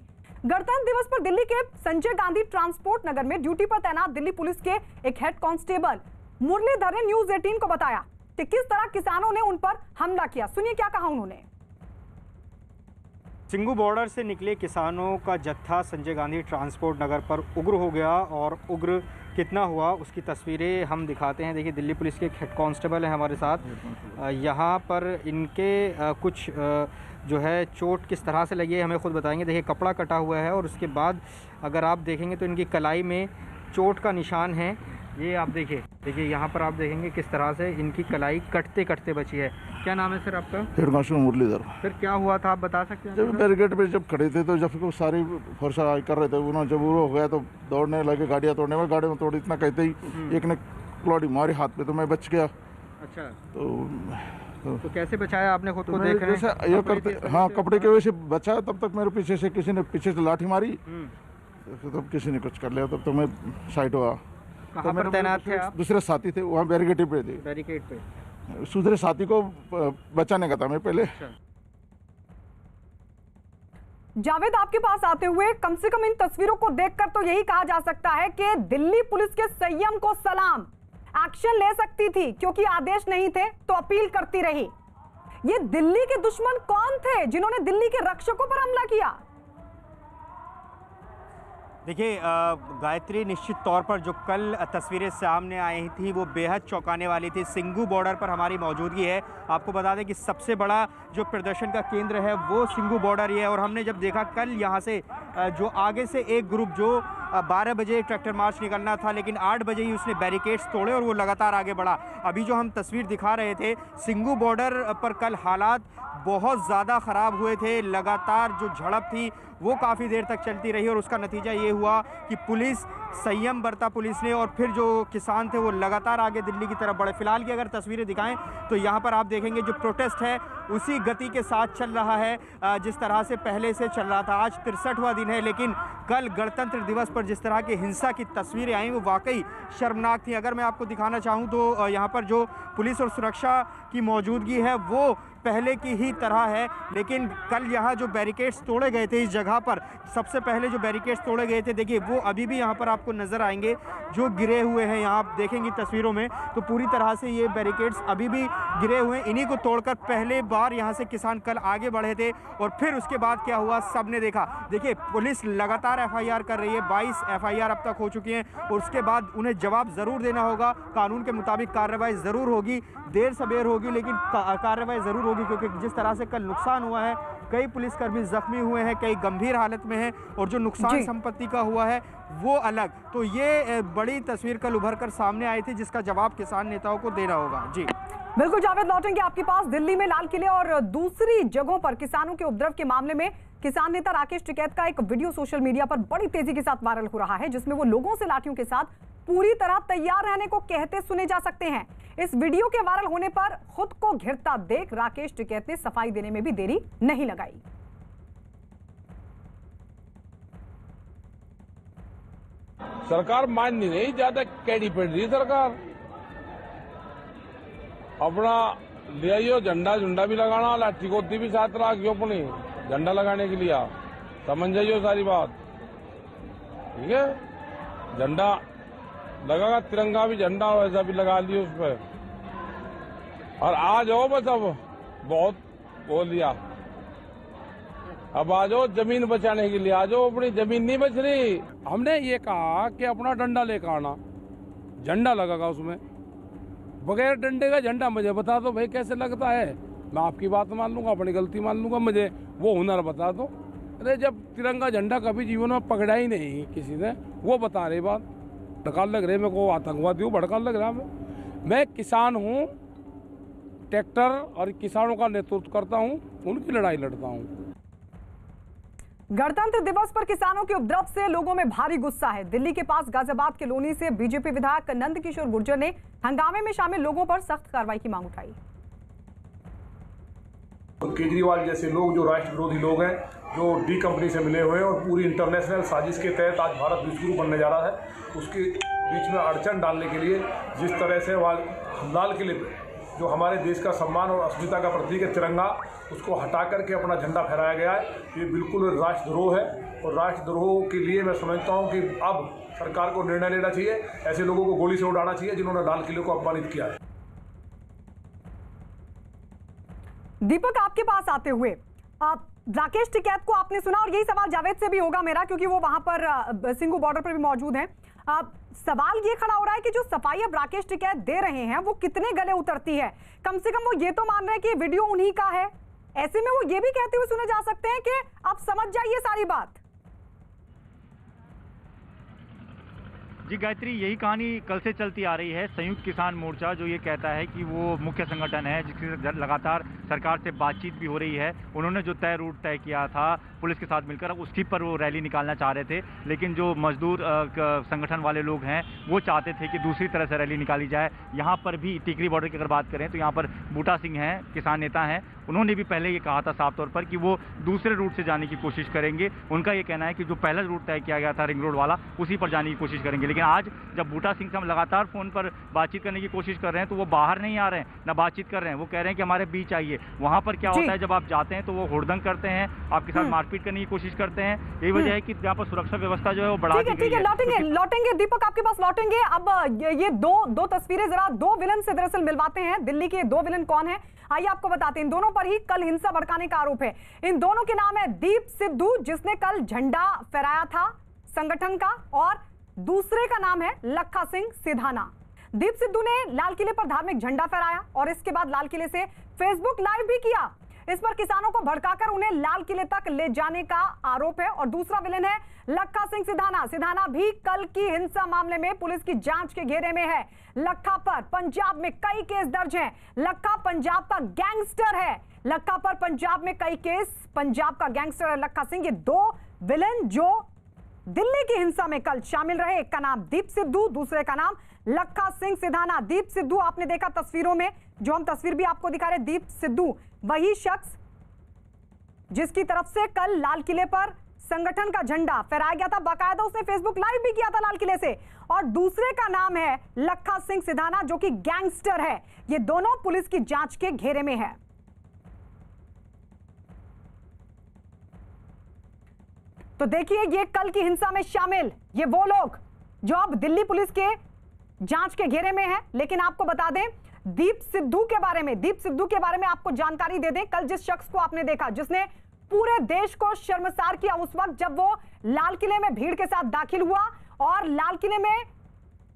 गणतंत्र दिवस पर दिल्ली के संजय गांधी ट्रांसपोर्ट नगर में ड्यूटी पर तैनात दिल्ली पुलिस के एक हेड कांस्टेबल मुरलीधर ने न्यूज 18 को बताया कि किस तरह किसानों ने उन पर हमला किया। सुनिए क्या कहा उन्होंने। सिंगू बॉर्डर से निकले किसानों का जत्था संजय गांधी ट्रांसपोर्ट नगर पर उग्र हो गया, और उग्र कितना हुआ उसकी तस्वीरें हम दिखाते हैं। देखिए, दिल्ली पुलिस के एक हेड कांस्टेबल हैं हमारे साथ, यहाँ पर इनके कुछ जो है चोट किस तरह से लगी है हमें खुद बताएंगे। देखिए, कपड़ा कटा हुआ है और उसके बाद अगर आप देखेंगे तो इनकी कलाई में चोट का निशान है। ये आप देखिए यहाँ पर आप देखेंगे किस तरह से इनकी कलाई कटते कटते बची है। क्या नाम है सर आपका? Head constable Muralidhar. फिर क्या हुआ था आप बता सकते हैं? जब बैरिकेड पे जब खड़े थे तो जब सारी फोर्स कर रहे थे, उन्होंने जब वो हो गया तो दौड़ने लगे, गाड़ियाँ तोड़ने में, गाड़ी में तोड़ी, इतना कहते ही एक ने क्लॉडी मारी हाथ पे, तो मैं बच गया। अच्छा, तो कैसे बचाया आपने खुद को? देख रहे हैं ये करते, हाँ, कपड़े के वजह से बचा। तब तक मेरे पीछे से किसी ने पीछे से लाठी मारी, तब किसी ने कुछ कर लिया, तब तो मैं साइड हुआ। कहाँ पर तैनात थे आप? दूसरे साथी थे वहाँ बैरिकेड पे थे। बैरिकेड पे दूसरे साथी को बचाने का था मैं पहले। जावेद, आपके पास आते हुए कम से कम इन तस्वीरों को देखकर तो यही कहा जा सकता है कि दिल्ली पुलिस के संयम को सलाम। एक्शन ले सकती थी, क्योंकि आदेश नहीं थे तो अपील करती रही। ये दिल्ली के दुश्मन कौन थे जिन्होंने दिल्ली के रक्षकों पर हमला किया? देखिए गायत्री, निश्चित तौर पर जो कल तस्वीरें सामने आई थी वो बेहद चौंकाने वाली थी। सिंघू बॉर्डर पर हमारी मौजूदगी है। आपको बता दें कि सबसे बड़ा जो प्रदर्शन का केंद्र है वो सिंघू बॉर्डर ही है। और हमने जब देखा कल यहाँ से जो आगे से एक ग्रुप जो 12 बजे ट्रैक्टर मार्च निकलना था, लेकिन 8 बजे ही उसने बैरिकेड्स तोड़े और वो लगातार आगे बढ़ा। अभी जो हम तस्वीर दिखा रहे थे, सिंघू बॉर्डर पर कल हालात बहुत ज़्यादा ख़राब हुए थे। लगातार जो झड़प थी वो काफ़ी देर तक चलती रही और उसका नतीजा ये हुआ कि पुलिस संयम बरता पुलिस ने, और फिर जो किसान थे वो लगातार आगे दिल्ली की तरफ बढ़े। फिलहाल की अगर तस्वीरें दिखाएं तो यहाँ पर आप देखेंगे जो प्रोटेस्ट है उसी गति के साथ चल रहा है जिस तरह से पहले से चल रहा था। आज 63वां दिन है, लेकिन कल गणतंत्र दिवस पर जिस तरह की हिंसा की तस्वीरें आई वो वाकई शर्मनाक थी। अगर मैं आपको दिखाना चाहूँ तो यहाँ पर जो पुलिस और सुरक्षा की मौजूदगी है वो पहले की ही तरह है, लेकिन कल यहाँ जो बैरिकेड्स तोड़े गए थे इस जगह पर, सबसे पहले जो बैरिकेड्स तोड़े गए थे, देखिए वो अभी भी यहाँ पर आपको नज़र आएंगे जो गिरे हुए हैं। यहाँ आप देखेंगे तस्वीरों में तो पूरी तरह से ये बैरिकेड्स अभी भी गिरे हुए हैं। इन्हीं को तोड़कर पहले बार यहाँ से किसान कल आगे बढ़े थे और फिर उसके बाद क्या हुआ सबने देखा। देखिए पुलिस लगातार FIR कर रही है, 22 FIR अब तक हो चुकी हैं और उसके बाद उन्हें जवाब ज़रूर देना होगा। कानून के मुताबिक कार्रवाई ज़रूर होगी, देर सवेर होगी लेकिन कार्रवाई ज़रूर होगी, क्योंकि जिस तरह से कल नुकसान हुआ है, कई पुलिसकर्मी जख्मी हुए हैं, कई गंभीर हालत में हैं और जो नुकसान संपत्ति का हुआ है वो अलग। तो ये बड़ी तस्वीर कल उभर कर सामने आई थी जिसका जवाब किसान नेताओं को देना होगा। जी बिल्कुल जावेद, लौटेंगे आपके पास। दिल्ली में लाल किले और दूसरी जगहों पर किसानों के उपद्रव के मामले में किसान नेता राकेश टिकैत का एक वीडियो सोशल मीडिया पर बड़ी तेजी के साथ वायरल हो रहा है, जिसमें वो लोगों से लाठियों के साथ पूरी तरह तैयार रहने को कहते सुने जा सकते हैं। इस वीडियो के वायरल होने पर खुद को घिरता देख राकेश टिकैत ने सफाई देने में भी देरी नहीं लगाई। सरकार मान नहीं रही, ज्यादा कैडी पड़ रही सरकार। अपना ले आइयो झंडा झुंडा भी लगाना, लाठी गोदी भी साथ रखियो अपनी झंडा लगाने के लिए। समझ जाइयो सारी बात, ठीक है। झंडा लगेगा, तिरंगा भी झंडा वैसा भी लगा लियो उस पर। और आ जाओ, बस अब बहुत बोल लिया, अब आ जाओ जमीन बचाने के लिए, आ जाओ। अपनी जमीन नहीं बच रही। हमने ये कहा कि अपना डंडा लेकर आना, झंडा लगेगा उसमें। बगैर डंडे का झंडा मुझे बता दो भाई कैसे लगता है, मैं आपकी बात मान लूंगा, अपनी गलती मान लूंगा, मुझे वो हुनर बता दो। अरे जब तिरंगा झंडा कभी जीवन में पकड़ा ही नहीं किसी ने, वो बता रहे बात। भड़काल लग रहे मेरे को, आतंकवादी हूँ, भड़काल लग रहा है। मैं किसान हूँ, ट्रैक्टर और किसानों का नेतृत्व करता हूँ, उनकी लड़ाई लड़ता हूँ। गणतंत्र दिवस पर किसानों के उपद्रव से लोगों में भारी गुस्सा है। दिल्ली के पास गाजियाबाद कॉलोनी से बीजेपी विधायक नंदकिशोर गुर्जर ने हंगामे में शामिल लोगों पर सख्त कार्रवाई की मांग उठाई। केजरीवाल जैसे लोग जो राष्ट्र विरोधी लोग हैं, जो डी कंपनी से मिले हुए हैं और पूरी इंटरनेशनल साजिश के तहत आज भारत विश्वगुरु बनने जा रहा है, उसके बीच में अड़चन डालने के लिए जिस तरह से लाल किले पे जो हमारे देश का सम्मान और अस्मिता का प्रतीक है तिरंगा, उसको हटा करके अपना झंडा फहराया गया है, ये बिल्कुल राष्ट्रद्रोह है। और राष्ट्रद्रोह के लिए मैं समझता हूँ कि अब सरकार को निर्णय लेना चाहिए, ऐसे लोगों को गोली से उड़ाना चाहिए जिन्होंने लाल किले को अपमानित किया है। दीपक, आपके पास आते हुए राकेश टिकैत को आपने सुना, और यही सवाल जावेद से भी होगा मेरा, क्योंकि वो वहां पर सिंघू बॉर्डर पर भी मौजूद हैं। सवाल ये खड़ा हो रहा है कि जो सफाई अब राकेश टिकैत दे रहे हैं वो कितने गले उतरती है। कम से कम वो ये तो मान रहे हैं कि वीडियो उन्हीं का है, ऐसे में वो ये भी कहते हुए सुने जा सकते हैं कि आप समझ जाइए सारी बात। जी गायत्री, यही कहानी कल से चलती आ रही है। संयुक्त किसान मोर्चा जो ये कहता है कि वो मुख्य संगठन है जिसकी लगातार सरकार से बातचीत भी हो रही है, उन्होंने जो तय रूट तय किया था पुलिस के साथ मिलकर, उसकी पर वो रैली निकालना चाह रहे थे, लेकिन जो मजदूर संगठन वाले लोग हैं वो चाहते थे कि दूसरी तरह से रैली निकाली जाए। यहाँ पर भी टिकरी बॉर्डर की अगर बात करें तो यहाँ पर बूटा सिंह हैं, किसान नेता हैं, उन्होंने भी पहले ये कहा था साफ तौर पर कि वो दूसरे रूट से जाने की कोशिश करेंगे। उनका ये कहना है कि जो पहला रूट तय किया गया था रिंग रोड वाला, उसी पर जाने की कोशिश करेंगे। लेकिन आज जब बूटा सिंह से हम लगातार फ़ोन पर बातचीत करने की कोशिश कर रहे हैं तो वो बाहर नहीं आ रहे हैं, ना बातचीत कर रहे हैं। वो कह रहे हैं कि हमारे बीच आइए। वहाँ पर क्या होता है, जब आप जाते हैं तो वो हुड़दंग करते हैं, आपके साथ मारपीट करने की कोशिश करते हैं। यही वजह है कि यहाँ पर सुरक्षा व्यवस्था जो है वो बढ़ा दी गई है। लौटेंगे दीपक आपके पास लौटेंगे। अब ये दो तस्वीरें जरा दो विलन से दरअसल मिलवाते हैं। दिल्ली के दो विलन कौन है, आइए आपको बताते हैं। इन दोनों पर ही कल हिंसा भड़काने का आरोप है। इन दोनों के नाम है दीप सिद्धू, जिसने कल झंडा फहराया था संगठन का, और दूसरे का नाम है लखा सिंह सिधाना। दीप सिद्धू ने लाल किले पर धार्मिक झंडा फहराया और इसके बाद लाल किले से फेसबुक लाइव भी किया। इस पर किसानों को भड़काकर उन्हें लाल किले तक ले जाने का आरोप है। और दूसरा विलेन है लखा सिंह सिधाना। सिधाना भी कल की हिंसा मामले में पुलिस की जांच के घेरे में है। लखा पर पंजाब में कई केस दर्ज हैं। लखा पंजाब का गैंगस्टर है। लखा पर पंजाब में कई केस, पंजाब का गैंगस्टर है लखा सिंह। ये दो विलेन जो दिल्ली की हिंसा में कल शामिल रहे, एक का नाम दीप सिद्धू, दूसरे का नाम लखा सिंह सिधाना। दीप सिद्धू आपने देखा तस्वीरों में, जो हम तस्वीर भी आपको दिखा रहे, दीप सिद्धू वही शख्स जिसकी तरफ से कल लाल किले पर संगठन का झंडा फहराया गया था। बाकायदा उसने फेसबुक लाइव भी किया था लाल किले से। और दूसरे का नाम है लखा सिंह सिधाना, जो कि गैंगस्टर है। ये दोनों पुलिस की जांच के घेरे में है। तो देखिए, ये कल की हिंसा में शामिल ये वो लोग जो अब दिल्ली पुलिस के जांच के घेरे में है। लेकिन आपको बता दें दीप सिद्धू के बारे में आपको जानकारी दे दें। कल जिस शख्स को आपने देखा, जिसने पूरे देश को शर्मसार किया उस वक्त जब वो लाल किले में भीड़ के साथ दाखिल हुआ, और लाल किले में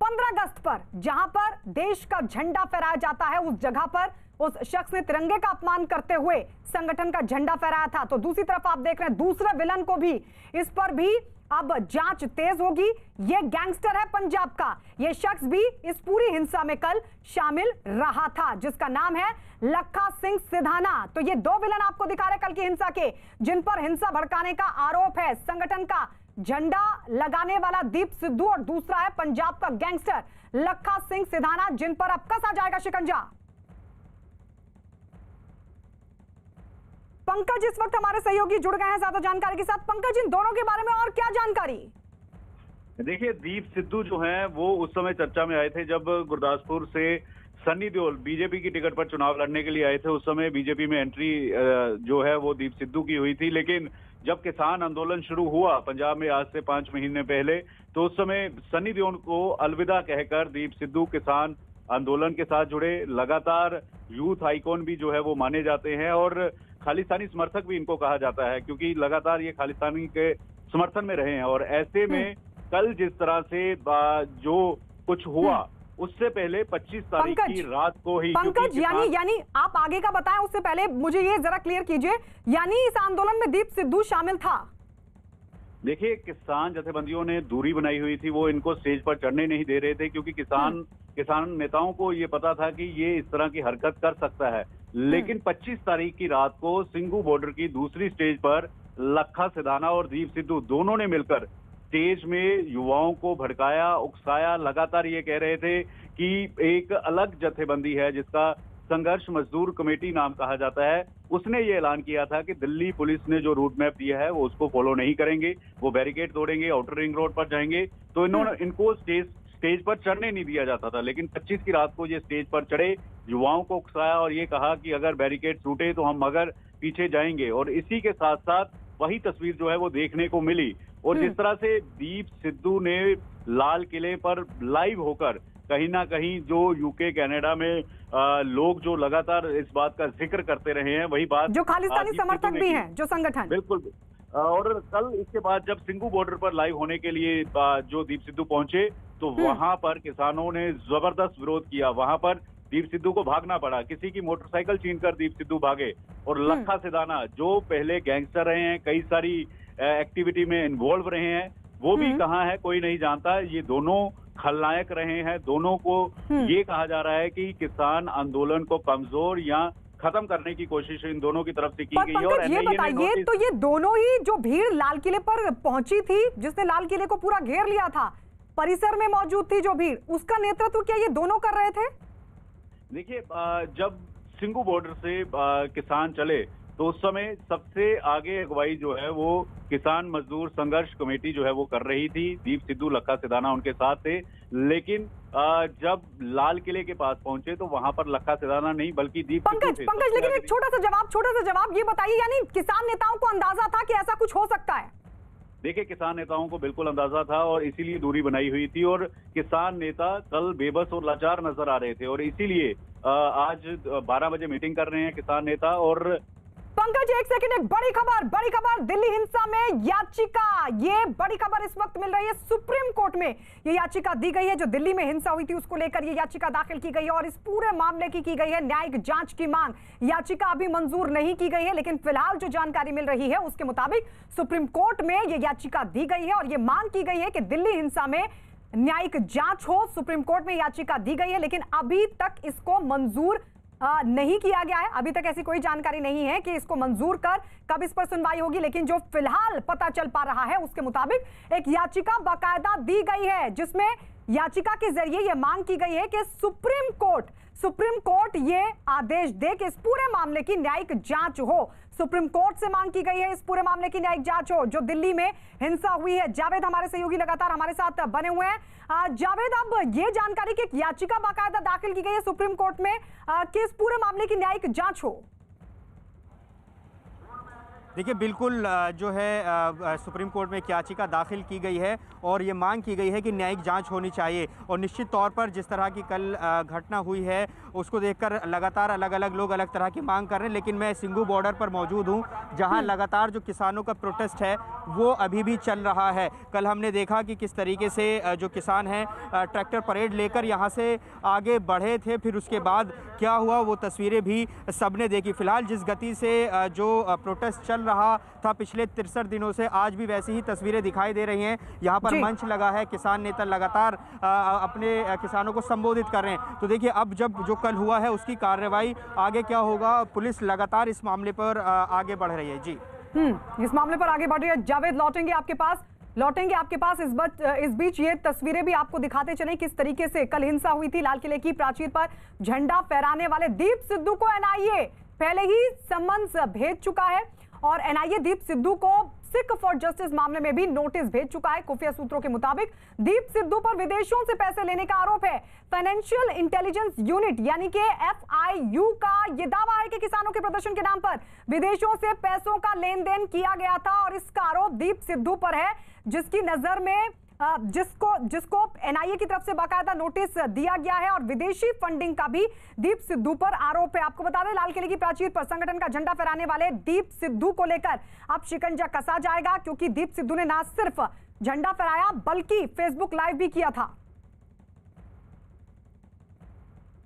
15 अगस्त पर जहां पर देश का झंडा फहराया जाता है, उस जगह पर उस शख्स ने तिरंगे का अपमान करते हुए संगठन का झंडा फहराया था। तो दूसरी तरफ आप देख रहे हैं दूसरे विलन को भी, इस पर भी अब जांच तेज होगी। ये गैंगस्टर है पंजाब का। ये शख्स भी इस पूरी हिंसा में कल शामिल रहा था, जिसका नाम है लखा सिंह सिधाना। तो ये दो विलन आपको दिखा रहे कल की हिंसा के, जिन पर हिंसा भड़काने का आरोप है। संगठन का झंडा लगाने वाला दीप सिद्धू और दूसरा है पंजाब का गैंगस्टर लखा सिंह सिधाना, जिन पर अब कसा जाएगा शिकंजा। पंकज इस वक्त हमारे सहयोगी जुड़ गए हैं ज्यादा जानकारी के साथ। पंकज, इन दोनों के बारे में और क्या जानकारी? देखिए, दीप सिद्धू जो हैं वो उस समय चर्चा में आए थे जब गुरदासपुर से सन्नी देओल बीजेपी की टिकट पर चुनाव लड़ने के लिए आए थे। उस समय बीजेपी में एंट्री जो है वो दीप सिद्धू की हुई थी। लेकिन जब किसान आंदोलन शुरू हुआ पंजाब में आज से 5 महीने पहले, तो उस समय सन्नी देओल को अलविदा कहकर दीप सिद्धू किसान आंदोलन के साथ जुड़े। लगातार यूथ आइकॉन भी जो है वो माने जाते हैं और खालिस्तानी समर्थक भी इनको कहा जाता है, क्योंकि लगातार ये खालिस्तानी के समर्थन में रहे हैं। और ऐसे में कल जिस तरह से जो कुछ हुआ, उससे पहले 25 तारीख की रात को ही पंकज, यानी आप आगे का बताएं, उससे पहले मुझे ये जरा क्लियर कीजिए, यानी इस आंदोलन में दीप सिद्धू शामिल था? देखिए, किसान जथेबंदियों ने दूरी बनाई हुई थी, वो इनको स्टेज पर चढ़ने नहीं दे रहे थे, क्योंकि किसान नेताओं को ये पता था कि ये इस तरह की हरकत कर सकता है। लेकिन 25 तारीख की रात को सिंघू बॉर्डर की दूसरी स्टेज पर लखा सिधाना और दीप सिद्धू दोनों ने मिलकर स्टेज में युवाओं को भड़काया, उकसाया। लगातार ये कह रहे थे कि एक अलग जथेबंदी है जिसका संघर्ष मजदूर कमेटी नाम कहा जाता है, उसने ये ऐलान किया था कि दिल्ली पुलिस ने जो रूट मैप दिया है वो उसको फॉलो नहीं करेंगे, वो बैरिकेड तोड़ेंगे, आउटर रिंग रोड पर जाएंगे। तो इनको स्टेज पर चढ़ने नहीं दिया जाता था। लेकिन 25 की रात को ये स्टेज पर चढ़े, युवाओं को उकसाया और ये कहा कि अगर बैरिकेड टूटे तो हम मगर पीछे जाएंगे। और इसी के साथ साथ वही तस्वीर जो है वो देखने को मिली। और जिस तरह से दीप सिद्धू ने लाल किले पर लाइव होकर कहीं ना कहीं जो यूके कनाडा में लोग जो लगातार इस बात का जिक्र करते रहे हैं, वही बात जो खालिस्तानी समर्थक भी हैं, जो संगठन, बिल्कुल। और कल इसके बाद जब सिंघू बॉर्डर पर लाइव होने के लिए जो दीप सिद्धू पहुंचे, तो वहां पर किसानों ने जबरदस्त विरोध किया। वहां पर दीप सिद्धू को भागना पड़ा, किसी की मोटरसाइकिल छीनकर दीप सिद्धू भागे। और लखा सिधाना जो पहले गैंगस्टर रहे हैं, कई सारी एक्टिविटी में इन्वॉल्व रहे हैं, वो भी कहाँ है कोई नहीं जानता। ये दोनों खलनायक रहे हैं। दोनों को ये कहा जा रहा है कि किसान आंदोलन को कमजोर या खत्म करने की कोशिश इन दोनों की तरफ से की गई है। और ये बताइए, तो ये दोनों ही जो भीड़ लाल किले पर पहुंची थी, जिसने लाल किले को पूरा घेर लिया था, परिसर में मौजूद थी जो भीड़, उसका नेतृत्व क्या ये दोनों कर रहे थे? देखिए, जब सिंघू बॉर्डर से किसान चले तो उस समय सबसे आगे अगुवाई जो है वो किसान मजदूर संघर्ष कमेटी जो है वो कर रही थी। दीप सिद्धू, लखा सिधाना उनके साथ थे। लेकिन जब लाल किले के पास पहुंचे तो वहां पर लखा सिधाना नहीं बल्कि दीप पंकज लेकिन एक छोटा सा जवाब ये बताइए, यानी किसान नेताओं को अंदाजा था कि ऐसा कुछ हो सकता है? देखिए, किसान नेताओं को बिल्कुल अंदाजा था और इसीलिए दूरी बनाई हुई थी और किसान नेता कल बेबस और लाचार नजर आ रहे थे और इसीलिए आज 12 बजे मीटिंग कर रहे हैं किसान नेता। और पंकज एक सेकंड, एक बड़ी खबर दिल्ली हिंसा में याचिका, ये बड़ी खबर इस वक्त मिल रही है। सुप्रीम कोर्ट में ये याचिका दी गई है, जो दिल्ली में हिंसा हुई थी उसको लेकर ये याचिका दाखिल की गई है और इस पूरे मामले की गई है न्यायिक जांच की मांग। याचिका अभी मंजूर नहीं की गई है, लेकिन फिलहाल जो जानकारी मिल रही है उसके मुताबिक सुप्रीम कोर्ट में ये याचिका दी गई है और ये मांग की गई है कि दिल्ली हिंसा में न्यायिक जांच हो। सुप्रीम कोर्ट में याचिका दी गई है, लेकिन अभी तक इसको मंजूर नहीं किया गया है। अभी तक ऐसी कोई जानकारी नहीं है कि इसको मंजूर कर कब इस पर सुनवाई होगी, लेकिन जो फिलहाल पता चल पा रहा है उसके मुताबिक एक याचिका बाकायदा दी गई है, जिसमें याचिका के जरिए यह मांग की गई है कि सुप्रीम कोर्ट ये आदेश दे कि इस पूरे मामले की न्यायिक जांच हो। सुप्रीम कोर्ट से मांग की गई है इस पूरे मामले की न्यायिक जांच हो जो दिल्ली में हिंसा हुई है। जावेद हमारे सहयोगी लगातार हमारे साथ बने हुए हैं। जावेद, अब ये जानकारी कि एक याचिका बाकायदा दाखिल की गई है सुप्रीम कोर्ट में कि इस पूरे मामले की न्यायिक जांच हो। देखिए, बिल्कुल जो है सुप्रीम कोर्ट में एक याचिका दाखिल की गई है और ये मांग की गई है कि न्यायिक जांच होनी चाहिए और निश्चित तौर पर जिस तरह की कल घटना हुई है उसको देखकर लगातार अलग अलग लोग अलग तरह की मांग कर रहे हैं। लेकिन मैं सिंघू बॉर्डर पर मौजूद हूँ, जहाँ लगातार जो किसानों का प्रोटेस्ट है वो अभी भी चल रहा है। कल हमने देखा कि किस तरीके से जो किसान हैं ट्रैक्टर परेड लेकर यहाँ से आगे बढ़े थे, फिर उसके बाद क्या हुआ वो तस्वीरें भी सबने देखी। फिलहाल जिस गति से जो प्रोटेस्ट चल रहा था पिछले 63 दिनों से, आज भी वैसी ही तस्वीरें दिखाई दे रही हैं। यहाँ पर मंच लगा है, किसान नेता लगातार अपने किसानों को संबोधित कर रहे हैं। तो देखिए, अब जब जो कल हुआ है उसकी कार्रवाई आगे क्या होगा, पुलिस लगातार इस मामले पर आगे बढ़ रही है। जी इस मामले पर आगे बढ़ रही है। जावेद, लौटेंगे आपके पास इस बीच ये तस्वीरें भी आपको दिखाते चलें किस तरीके से कल हिंसा हुई थी लाल किले की प्राचीर पर। झंडा फहराने वाले दीप सिद्धू को एनआईए पहले ही समन्स भेज चुका है और एनआईए दीप सिद्धू को सिख फॉर जस्टिस मामले में भी नोटिस भेज चुका है। खुफिया सूत्रों के मुताबिक दीप सिद्धू पर विदेशों से पैसे लेने का आरोप है। फाइनेंशियल इंटेलिजेंस यूनिट यानी कि FIU का यह दावा है कि किसानों के प्रदर्शन के नाम पर विदेशों से पैसों का लेन देन किया गया था और इसका आरोप दीप सिद्धू पर है, जिसकी नजर में जिसको एनआईए की तरफ से बाकायदा नोटिस दिया गया है और विदेशी फंडिंग का भी दीप सिद्धू पर आरोप है। आपको बता दें, लाल किले की प्राचीर पर संगठन का झंडा फहराने वाले दीप सिद्धू को लेकर अब शिकंजा कसा जाएगा, क्योंकि दीप सिद्धू ने ना सिर्फ झंडा फहराया बल्कि फेसबुक लाइव भी किया था।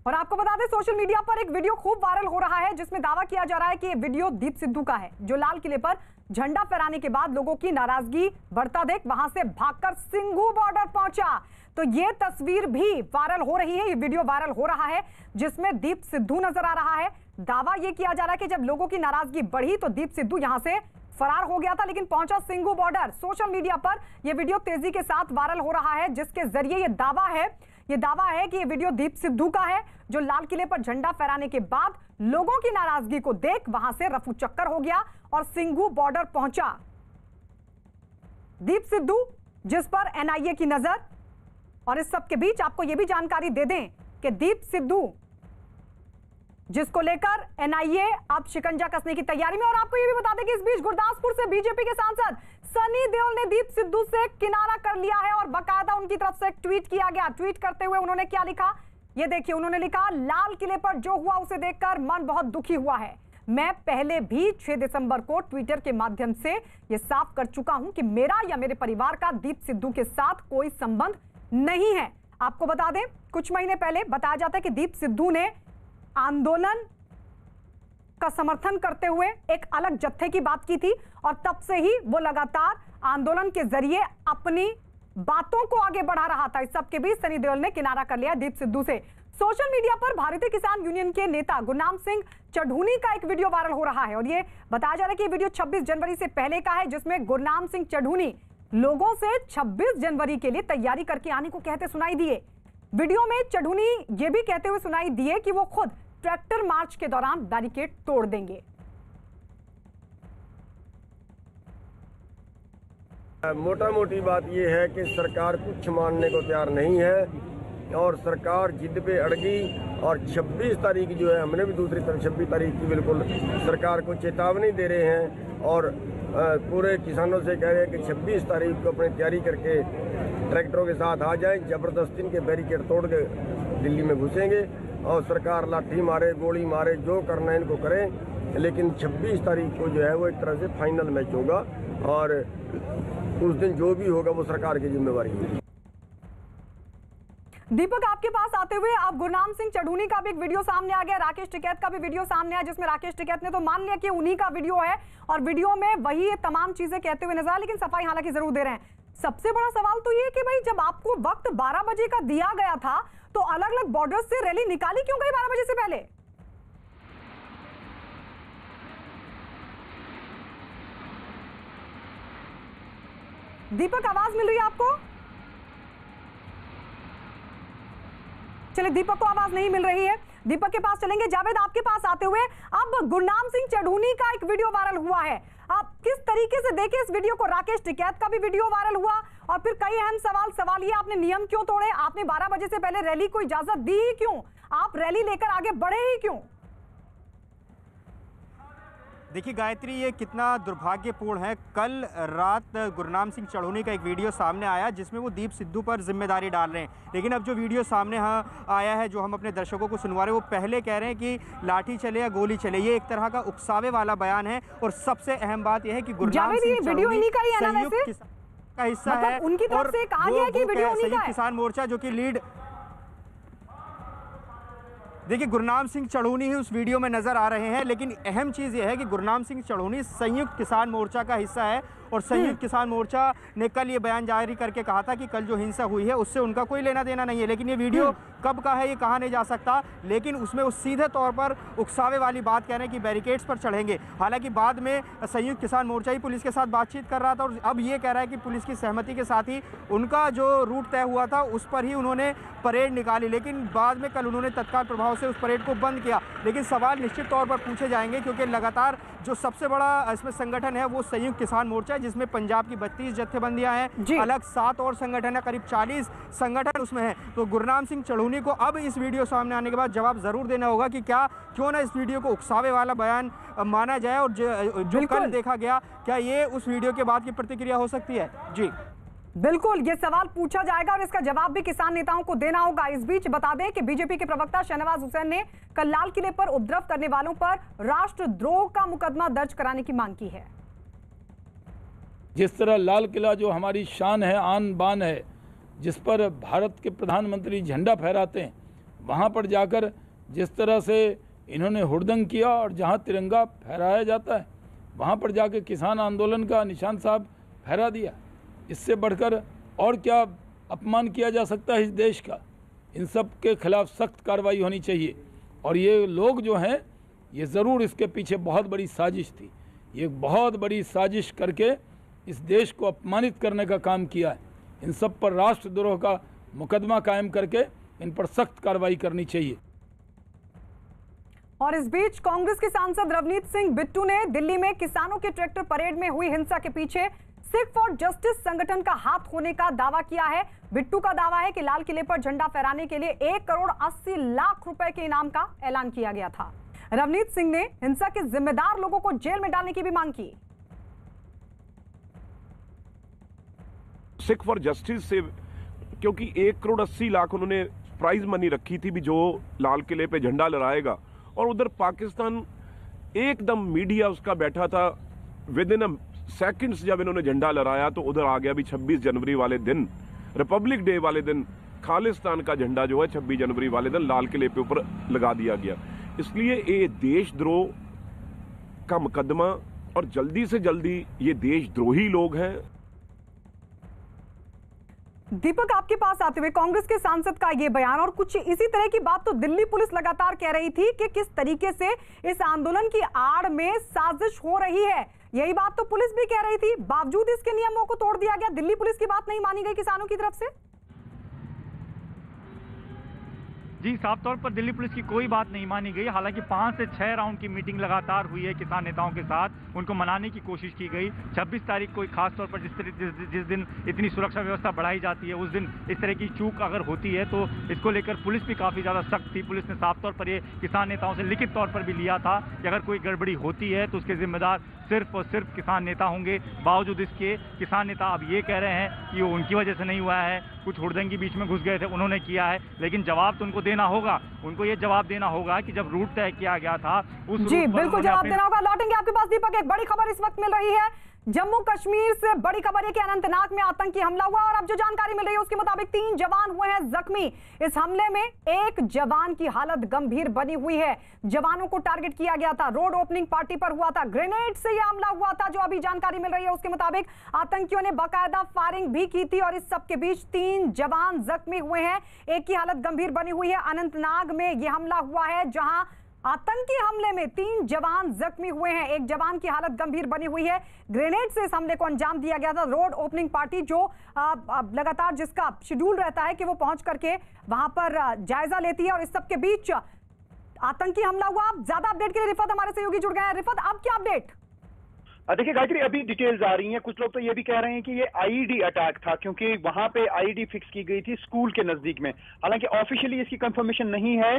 और आपको बता दें, सोशल मीडिया पर एक वीडियो खूब वायरल हो रहा है जिसमें दावा किया जा रहा है कि ये वीडियो दीप सिद्धू का है, जो लाल किले पर झंडा फहराने के बाद लोगों की नाराजगी बढ़ता देख वहां से भागकर सिंघू बॉर्डर पहुंचा। तो ये तस्वीर भी वायरल हो रही है, ये वीडियो वायरल हो रहा है जिसमें दीप सिद्धू नजर आ रहा है। दावा यह किया जा रहा है कि जब लोगों की नाराजगी बढ़ी तो दीप सिद्धू यहां से फरार हो गया था, लेकिन पहुंचा सिंघू बॉर्डर। सोशल मीडिया पर यह वीडियो तेजी के साथ वायरल हो रहा है, जिसके जरिए यह दावा है कि यह वीडियो दीप सिद्धू का है, जो लाल किले पर झंडा फहराने के बाद लोगों की नाराजगी को देख वहां से रफू चक्कर हो गया और सिंघू बॉर्डर पहुंचा। दीप सिद्धू जिस पर एनआईए की नजर। और इस सब के बीच आपको यह भी जानकारी दे दें कि दीप सिद्धू जिसको लेकर एनआईए अब शिकंजा कसने की तैयारी में। और आपको यह भी बता दें कि इस बीच गुरदासपुर से बीजेपी के सांसद सनी देओल ने दीप सिद्धू से किनारा कर लिया है और बाकायदा उनकी तरफ से एक ट्वीट किया गया। ट्वीट करते हुए उन्होंने क्या लिखा, ये देखिए। उन्होंने लिखा, लाल किले पर जो हुआ उसे देखकर मन बहुत दुखी हुआ है। मैं पहले भी 6 दिसंबर को ट्विटर के माध्यम से यह साफ कर चुका हूं कि मेरा या मेरे परिवार का दीप सिद्धू के साथ कोई संबंध नहीं है। आपको बता दें, कुछ महीने पहले बताया जाता है कि दीप सिद्धू ने आंदोलन का समर्थन करते हुए एक अलग जत्थे की बात की थी और तब से ही वो लगातार आंदोलन के जरिए अपनी बातों को आगे बढ़ा रहा था। इस सबके बीच सनी देओल ने किनारा कर लिया दीप सिद्धू से। सोशल मीडिया पर भारतीय किसान यूनियन के नेता गुरनाम सिंह चढ़ूनी का एक वीडियो वायरल हो रहा है और ये बताया जा रहा है कि वीडियो 26 जनवरी से पहले का है, जिसमें गुरनाम सिंह चढ़ूनी लोगों से 26 जनवरी के लिए तैयारी करके आने को कहते सुनाई दिए। वीडियो में चढ़ूनी ये भी कहते हुए सुनाई दिए कि वो खुद ट्रैक्टर मार्च के दौरान बैरिकेड तोड़ देंगे। मोटा मोटी बात यह है कि सरकार कुछ मानने को तैयार नहीं है और सरकार जिद पे अड़गी और 26 तारीख जो है, हमने भी दूसरी तरफ 26 तारीख की बिल्कुल सरकार को चेतावनी दे रहे हैं और पूरे किसानों से कह रहे हैं कि 26 तारीख को अपनी तैयारी करके ट्रैक्टरों के साथ आ जाएं, जबरदस्ती इनके बैरिकेड तोड़ के दिल्ली में घुसेंगे और सरकार लाठी मारे, गोली मारे, जो करना है इनको करें, लेकिन 26 तारीख को जो है वो एक तरह से फाइनल मैच होगा और उस दिन जो भी होगा वो सरकार की जिम्मेवारी होगी। दीपक, आपके पास आते हुए अब गुरनाम सिंह चढ़ूनी का भी एक वीडियो सामने आ गया, राकेश टिकैत का भी वीडियो सामने आया, जिसमें राकेश टिकैत ने तो मान लिया कि उन्हीं का वीडियो है और वीडियो में वही ये तमाम चीजें कहते हुए नजर, लेकिन सफाई हालांकि जरूर दे रहे हैं। सबसे बड़ा सवाल तो ये कि भाई जब आपको वक्त 12 बजे का दिया गया था तो अलग अलग बॉर्डर से रैली निकाली क्यों गई 12 बजे से पहले? दीपक, आवाज मिल रही है आपको? चलिए, दीपक को आवाज नहीं मिल रही है, दीपक के पास चलेंगे। जावेद, आपके पास आते हुए अब गुरनाम सिंह चढ़ूनी का एक वीडियो वायरल हुआ है, आप किस तरीके से देखें इस वीडियो को? राकेश टिकैत का भी वीडियो वायरल हुआ और फिर कई अहम सवाल ये, आपने नियम क्यों तोड़े? आपने 12 बजे से पहले रैली को इजाजत दी ही क्यों? आप रैली लेकर आगे बढ़े ही क्यों? देखिए गायत्री, ये कितना दुर्भाग्यपूर्ण है। कल रात गुरनाम सिंह चढ़ूनी का एक वीडियो सामने आया जिसमें वो दीप सिद्धू पर जिम्मेदारी डाल रहे हैं, लेकिन अब जो वीडियो सामने आया है, जो हम अपने दर्शकों को सुनवा रहे हैं, वो पहले कह रहे हैं कि लाठी चले या गोली चले। ये एक तरह का उकसावे वाला बयान है और सबसे अहम बात यह है कि गुरनाम सिंह चढ़ूनी संयुक्त का हिस्सा है उनकी तरफ से कहा गया है कि वीडियो उन्हीं का है। किसान मोर्चा जो कि लीड, देखिए गुरनाम सिंह चढ़ूनी ही उस वीडियो में नजर आ रहे हैं, लेकिन अहम चीज़ यह है कि गुरनाम सिंह चढ़ूनी संयुक्त किसान मोर्चा का हिस्सा है और संयुक्त किसान मोर्चा ने कल ये बयान जारी करके कहा था कि कल जो हिंसा हुई है उससे उनका कोई लेना देना नहीं है। लेकिन ये वीडियो कब का है ये कहा नहीं जा सकता, लेकिन उसमें वो सीधे तौर पर उकसावे वाली बात कह रहे हैं कि बैरिकेड्स पर चढ़ेंगे। हालांकि बाद में संयुक्त किसान मोर्चा ही पुलिस के साथ बातचीत कर रहा था और अब ये कह रहा है कि पुलिस की सहमति के साथ ही उनका जो रूट तय हुआ था उस पर ही उन्होंने परेड निकाली, लेकिन बाद में कल उन्होंने तत्काल प्रभाव से उस परेड को बंद किया। लेकिन सवाल निश्चित तौर पर पूछे जाएंगे क्योंकि लगातार जो सबसे बड़ा इसमें संगठन है वो संयुक्त किसान मोर्चा है, जिसमें पंजाब की 32 जत्थेबंदियां हैं, अलग 7 और संगठन है, करीब 40 संगठन उसमें है। तो गुरनाम सिंह चढ़ूनी को अब इस वीडियो सामने आने के बाद जवाब जरूर देना होगा कि क्या क्यों ना इस वीडियो को उकसावे वाला बयान माना जाए और जो कल देखा गया, क्या ये उस वीडियो के बाद की प्रतिक्रिया हो सकती है? जी बिल्कुल, ये सवाल पूछा जाएगा और इसका जवाब भी किसान नेताओं को देना होगा। इस बीच बता दें कि बीजेपी के प्रवक्ता शहनवाज हुसैन ने कल लाल किले पर उपद्रव करने वालों पर राष्ट्रद्रोह का मुकदमा दर्ज कराने की मांग की है। जिस तरह लाल किला जो हमारी शान है, आन बान है, जिस पर भारत के प्रधानमंत्री झंडा फहराते हैं, वहाँ पर जाकर जिस तरह से इन्होंने हुड़दंग किया और जहाँ तिरंगा फहराया जाता है वहाँ पर जाकर किसान आंदोलन का निशान साहब फहरा दिया। इससे बढ़कर और क्या अपमान किया जा सकता है इस देश का? इन सब के खिलाफ सख्त कार्रवाई होनी चाहिए और ये लोग जो हैं ये ज़रूर इसके पीछे बहुत बड़ी साजिश थी, ये बहुत बड़ी साजिश करके इस देश को अपमानित करने का काम किया है। इन सब पर राष्ट्रद्रोह का मुकदमा कायम करके इन पर सख्त कार्रवाई करनी चाहिए। और इस बीच कांग्रेस के सांसद रवनीत सिंह बिट्टू ने दिल्ली में किसानों के ट्रैक्टर परेड में हुई हिंसा के पीछे सिख फॉर जस्टिस संगठन का हाथ होने का दावा किया है। बिट्टू का दावा है कि लाल किले पर झंडा फहराने के लिए 1 करोड़ 80 लाख रुपए के इनाम का ऐलान किया गया था। रवनीत सिंह ने हिंसा के जिम्मेदार लोगों को जेल में डालने की भी मांग की। सिख फॉर जस्टिस से, क्योंकि 1 करोड़ 80 लाख उन्होंने प्राइज मनी रखी थी भी जो लाल किले पे झंडा लहराएगा, और उधर पाकिस्तान एकदम मीडिया उसका बैठा था। विद इन सेकंड्स जब इन्होंने झंडा लहराया तो उधर आ गया भी 26 जनवरी वाले दिन, रिपब्लिक डे वाले दिन, खालिस्तान का झंडा जो है 26 जनवरी वाले दिन लाल किले पे ऊपर लगा दिया गया। इसलिए ये देशद्रोह का मुकदमा और जल्दी से जल्दी ये देशद्रोही लोग हैं। दीपक, आपके पास आते हुए कांग्रेस के सांसद का यह बयान और कुछ इसी तरह की बात तो दिल्ली पुलिस लगातार कह रही थी कि किस तरीके से इस आंदोलन की आड़ में साजिश हो रही है। यही बात तो पुलिस भी कह रही थी, बावजूद इसके नियमों को तोड़ दिया गया। दिल्ली पुलिस की बात नहीं मानी गई किसानों की तरफ से। जी, साफ तौर पर दिल्ली पुलिस की कोई बात नहीं मानी गई। हालांकि 5 से 6 राउंड की मीटिंग लगातार हुई है किसान नेताओं के साथ उनको मनाने की कोशिश की गई। 26 तारीख को खासतौर पर जिस दिन इतनी सुरक्षा व्यवस्था बढ़ाई जाती है, उस दिन इस तरह की चूक अगर होती है तो इसको लेकर पुलिस भी काफ़ी ज़्यादा सख्त थी। पुलिस ने साफ तौर पर ये किसान नेताओं से लिखित तौर पर भी लिया था कि अगर कोई गड़बड़ी होती है तो उसके जिम्मेदार सिर्फ और सिर्फ किसान नेता होंगे। बावजूद इसके किसान नेता अब ये कह रहे हैं कि वो उनकी वजह से नहीं हुआ है, कुछ हुड़दंगी बीच में घुस गए थे, उन्होंने किया है, लेकिन जवाब तो उनको देना होगा। उनको ये जवाब देना होगा कि जब रूट तय किया गया था उस जी बिल्कुल जवाब देना होगा। लौटेंगे आपके पास दीपक। एक बड़ी खबर इस वक्त मिल रही है जम्मू कश्मीर से। बड़ी खबर है कि अनंतनाग में आतंकी हमला हुआ और अब जो जानकारी मिल रही है उसके मुताबिक 3 जवान हुए हैं जख्मी। इस हमले में एक जवान की हालत गंभीर बनी हुई है। जवानों को टारगेट किया गया था, रोड ओपनिंग पार्टी पर हुआ था, ग्रेनेड से यह हमला हुआ था। जो अभी जानकारी मिल रही है उसके मुताबिक आतंकियों ने बाकायदा फायरिंग भी की थी और इस सबके बीच 3 जवान जख्मी हुए हैं, एक की हालत गंभीर बनी हुई है। अनंतनाग में यह हमला हुआ है जहां आतंकी हमले में 3 जवान जख्मी हुए हैं, एक जवान की हालत गंभीर बनी हुई है। ग्रेनेड से इस हमले को अंजाम दिया गया था। रोड ओपनिंग पार्टी जो लगातार जिसका शेड्यूल रहता है कि वो पहुंच करके वहां पर जायजा लेती है और इस सब के बीच आतंकी हमला हुआ। ज्यादा अपडेट के लिए रिफत हमारे सहयोगी जुड़ गए हैं। रिफत, अब क्या अपडेट? देखिए गायत्री, अभी डिटेल्स आ रही हैं। कुछ लोग तो ये भी कह रहे हैं कि ये आईईडी अटैक था क्योंकि वहां पे आईईडी फिक्स की गई थी स्कूल के नजदीक में। हालांकि ऑफिशियली इसकी कंफर्मेशन नहीं है,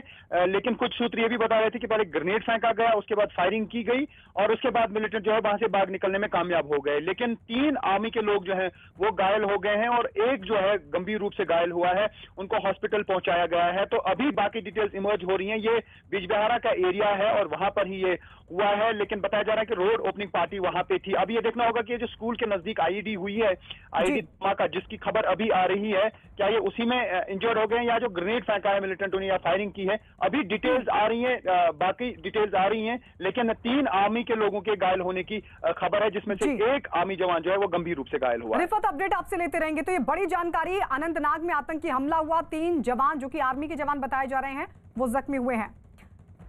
लेकिन कुछ सूत्र ये भी बता रहे थे कि पहले ग्रेनेड फेंका गया, उसके बाद फायरिंग की गई और उसके बाद मिलिटेंट जो है वहां से भाग निकलने में कामयाब हो गए। लेकिन 3 आर्मी के लोग जो हैं वो घायल हो गए हैं और एक जो है गंभीर रूप से घायल हुआ है, उनको हॉस्पिटल पहुंचाया गया है। तो अभी बाकी डिटेल्स इमर्ज हो रही हैं। ये बिजबिहारा का एरिया है और वहां पर ही ये हुआ है, लेकिन बताया जा रहा है कि रोड ओपनिंग पार्टी वहां पे थी। अब ये देखना होगा कि ये जो स्कूल के नजदीक आईईडी हुई है, आईईडी धमाका जिसकी खबर अभी आ रही है, क्या ये उसी में इंजर्ड हो गए हैं या जो ग्रेनेड फेंका है मिलिटेंटों ने या फायरिंग की है? अभी डिटेल्स आ रही हैं, बाकी डिटेल्स आ रही हैं, लेकिन 3 आर्मी के लोगों के घायल होने की खबर है, जिसमें से एक आर्मी जवान जो है वो गंभीर रूप से घायल हुआ है। रिफत, अपडेट आपसे लेते रहेंगे। तो ये बड़ी जानकारी, अनंतनाग में आतंकी हमला हुआ, 3 जवान जो कि आर्मी के जवान बताए जा रहे हैं वो जख्मी हुए हैं।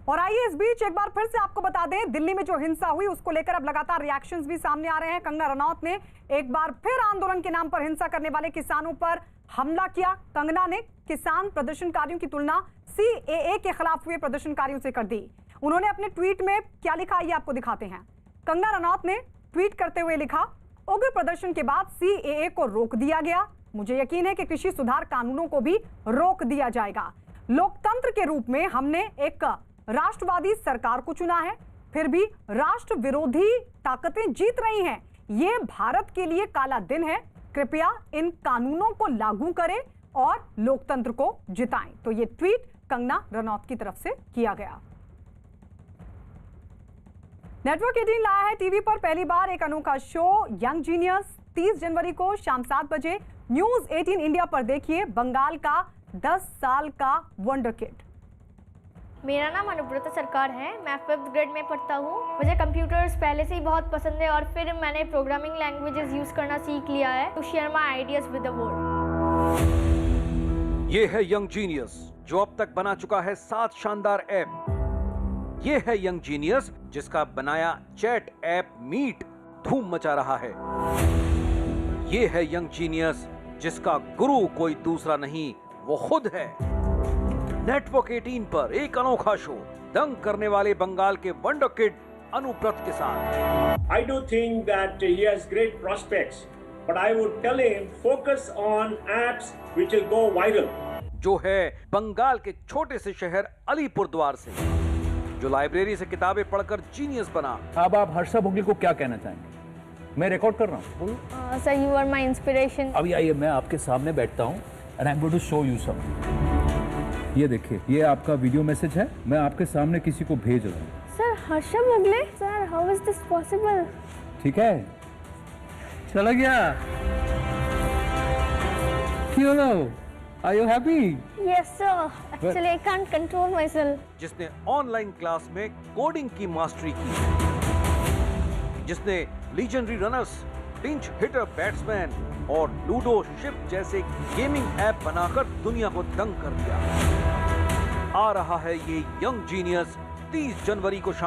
और आइए इस बीच एक बार फिर से आपको बता दें, दिल्ली में जो हिंसा हुई उसको लेकर अब लगातार रिएक्शंस भी सामने आ रहे हैं। कंगना रनौत ने एक बार फिर आंदोलन के नाम पर हिंसा करने वाले किसानों पर हमला किया। कंगना ने किसान प्रदर्शनकारियों की तुलना सीएए के खिलाफ हुए प्रदर्शनकारियों से कर दी। उन्होंने अपने ट्वीट में क्या लिखा ये आपको दिखाते हैं। कंगना रनौत ने ट्वीट करते हुए लिखा, उग्र प्रदर्शन के बाद सीएए को रोक दिया गया। मुझे यकीन है कि कृषि सुधार कानूनों को भी रोक दिया जाएगा। लोकतंत्र के रूप में हमने एक राष्ट्रवादी सरकार को चुना है, फिर भी राष्ट्र विरोधी ताकतें जीत रही हैं। ये भारत के लिए काला दिन है। कृपया इन कानूनों को लागू करें और लोकतंत्र को जिताएं। तो ये ट्वीट कंगना रनौत की तरफ से किया गया। नेटवर्क 18 लाया है टीवी पर पहली बार एक अनोखा शो यंग जीनियस। 30 जनवरी को शाम 7 बजे न्यूज 18 इंडिया पर देखिए बंगाल का 10 साल का वंडर किड। मेरा नाम अनुव्रता सरकार है, मैं 5th ग्रेड में पढ़ता हूँ। मुझे कंप्यूटर्स पहले से ही बहुत पसंद है और फिर मैंने प्रोग्रामिंग लैंग्वेजेस यूज़ करना सीख लिया है to share my ideas with the world. ये है यंग जीनियस जो अब तक बना चुका है 7 शानदार ऐप। ये है यंग जीनियस जिसका बनाया चैट ऐप मीट धूम मचा रहा है। ये है यंग जीनियस जिसका गुरु कोई दूसरा नहीं, वो खुद है। नेटवर्क 18 पर एक अनोखा शो दंग करने वाले बंगाल के वंडर किड अनुव्रत के साथ। I do think that he has great prospects, but I would tell him focus on apps which will go viral. जो है बंगाल के छोटे से शहर अलीपुरद्वार से, जो लाइब्रेरी से किताबें पढ़कर जीनियस बना। अब आप हर्षा भोगले को क्या कहना चाहेंगे? मैं रिकॉर्ड कर रहा हूँ, बोलो। Sir, you are my inspiration. अभी आइए, मैं आपके सामने बैठता हूँ and I'm going to show you some. ये देखिए, ये आपका वीडियो मैसेज है, मैं आपके सामने किसी को भेज रहा हूँ। Sir, Harsha Bhogle? Sir, how is this possible? ठीक है, चला गया। क्यों no? Are you happy? Yes sir. Actually I can't control myself. जिसने ऑनलाइन क्लास में कोडिंग की मास्टरी की, जिसने legendary runners, pinch hitter batsman और लूडो शिप जैसे गेमिंग ऐप बनाकर दुनिया को दंग कर दिया। आ रहा है ये यंग जीनियस 30 जनवरी को शाम